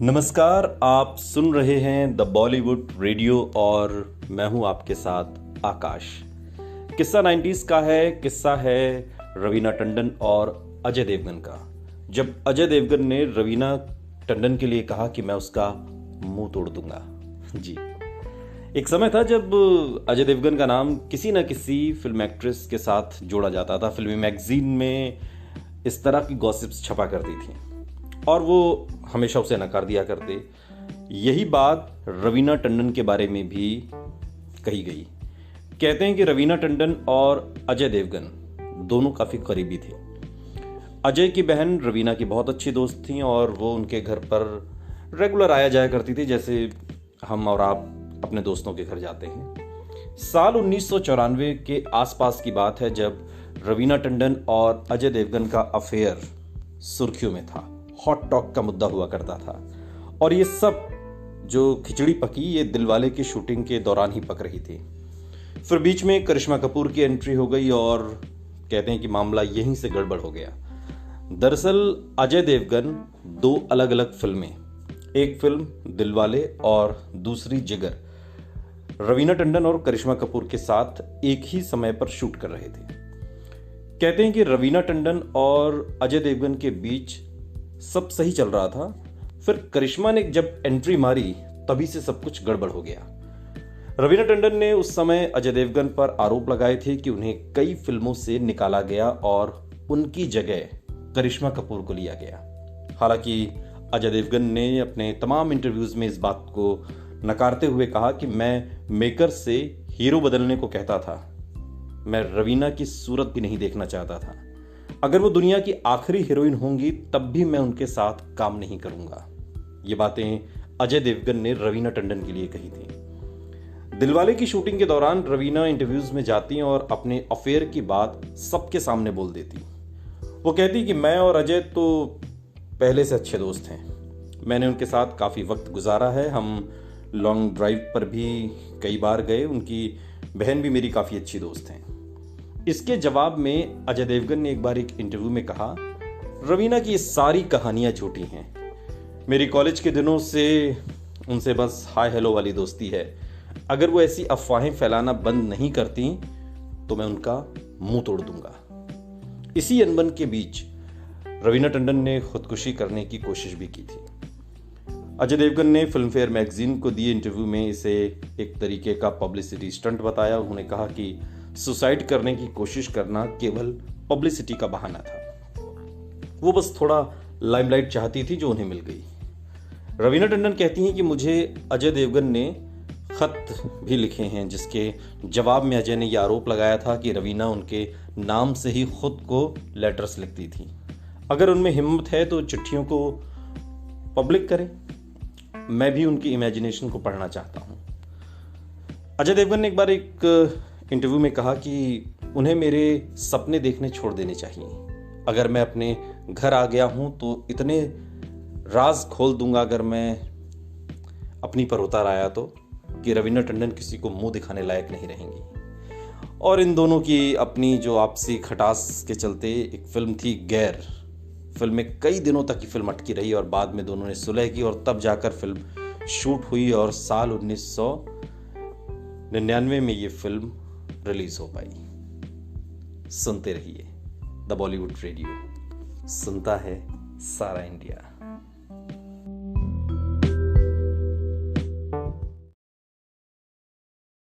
नमस्कार, आप सुन रहे हैं द बॉलीवुड रेडियो और मैं हूं आपके साथ आकाश। किस्सा 90s का है। किस्सा है रवीना टंडन और अजय देवगन का। जब अजय देवगन ने रवीना टंडन के लिए कहा कि मैं उसका मुंह तोड़ दूंगा। जी, एक समय था जब अजय देवगन का नाम किसी न किसी फिल्म एक्ट्रेस के साथ जोड़ा जाता था। फिल्मी मैगजीन में इस तरह की गॉसिप्स छपा करती थी और वो हमेशा उसे नकार दिया करते। यही बात रवीना टंडन के बारे में भी कही गई। कहते हैं कि रवीना टंडन और अजय देवगन दोनों काफी करीबी थे। अजय की बहन रवीना की बहुत अच्छी दोस्त थी और वो उनके घर पर रेगुलर आया जाया करती थी, जैसे हम और आप अपने दोस्तों के घर जाते हैं। साल 1994 के आसपास की बात है जब रवीना टंडन और अजय देवगन का अफेयर सुर्खियों में था। हॉट टॉक का मुद्दा हुआ करता था और ये सब जो खिचड़ी पकी ये दिलवाले की शूटिंग के दौरान ही पक रही थी। फिर बीच में करिश्मा कपूर की एंट्री हो गई और कहते हैं कि मामला यहीं से गड़बड़ हो गया। दरअसल अजय देवगन दो अलग अलग फिल्में, एक फिल्म दिलवाले और दूसरी जिगर, रवीना टंडन और करिश्मा कपूर के साथ एक ही समय पर शूट कर रहे थे। कहते हैं कि रवीना टंडन और अजय देवगन के बीच सब सही चल रहा था। फिर करिश्मा ने जब एंट्री मारी तभी से सब कुछ गड़बड़ हो गया। रवीना टंडन ने उस समय अजय देवगन पर आरोप लगाए थे कि उन्हें कई फिल्मों से निकाला गया और उनकी जगह करिश्मा कपूर को लिया गया। हालांकि अजय देवगन ने अपने तमाम इंटरव्यूज में इस बात को नकारते हुए कहा कि मैं मेकर से हीरो बदलने को कहता था, मैं रवीना की सूरत भी नहीं देखना चाहता था। अगर वो दुनिया की आखिरी हीरोइन होंगी तब भी मैं उनके साथ काम नहीं करूंगा। ये बातें अजय देवगन ने रवीना टंडन के लिए कही थी। दिलवाले की शूटिंग के दौरान रवीना इंटरव्यूज में जाती और अपने अफेयर की बात सबके सामने बोल देती। वो कहती कि मैं और अजय तो पहले से अच्छे दोस्त हैं, मैंने उनके साथ काफी वक्त गुजारा है, हम लॉन्ग ड्राइव पर भी कई बार गए, उनकी बहन भी मेरी काफी अच्छी दोस्त हैं। इसके जवाब में अजय देवगन ने एक बार एक इंटरव्यू में कहा, रवीना की ये सारी कहानियां झूठी हैं, मेरी कॉलेज के दिनों से उनसे बस हाय हेलो वाली दोस्ती है। अगर वो ऐसी अफवाहें फैलाना बंद नहीं करती तो मैं उनका मुंह तोड़ दूंगा। इसी अनबन के बीच रवीना टंडन ने खुदकुशी करने की कोशिश भी की थी। अजय देवगन ने फिल्मफेयर मैगजीन को दिए इंटरव्यू में इसे एक तरीके का पब्लिसिटी स्टंट बताया। उन्होंने कहा कि सुसाइड करने की कोशिश करना केवल पब्लिसिटी का बहाना था, वो बस थोड़ा लाइमलाइट चाहती थी जो उन्हें मिल गई। रवीना टंडन कहती हैं कि मुझे अजय देवगन ने खत भी लिखे हैं जिसके जवाब में अजय ने यह आरोप लगाया था कि रवीना उनके नाम से ही खुद को लेटर्स लिखती थी। अगर उनमें हिम्मत है तो चिट्ठियों को पब्लिक करें, मैं भी उनकी इमेजिनेशन को पढ़ना चाहता हूं। अजय देवगन ने एक बार एक इंटरव्यू में कहा कि उन्हें मेरे सपने देखने छोड़ देने चाहिए। अगर मैं अपने घर आ गया हूं तो इतने राज खोल दूंगा अगर मैं अपनी पर उतार आया तो, कि रवीना टंडन किसी को मुंह दिखाने लायक नहीं रहेंगी। और इन दोनों की अपनी जो आपसी खटास के चलते एक फिल्म थी गैर, फिल्म में कई दिनों तक की फिल्म अटकी रही और बाद में दोनों ने सुलह की और तब जाकर फिल्म शूट हुई और साल 1999 में ये फिल्म रिलीज हो पाई। सुनते रहिए द बॉलीवुड रेडियो, सुनता है सारा इंडिया।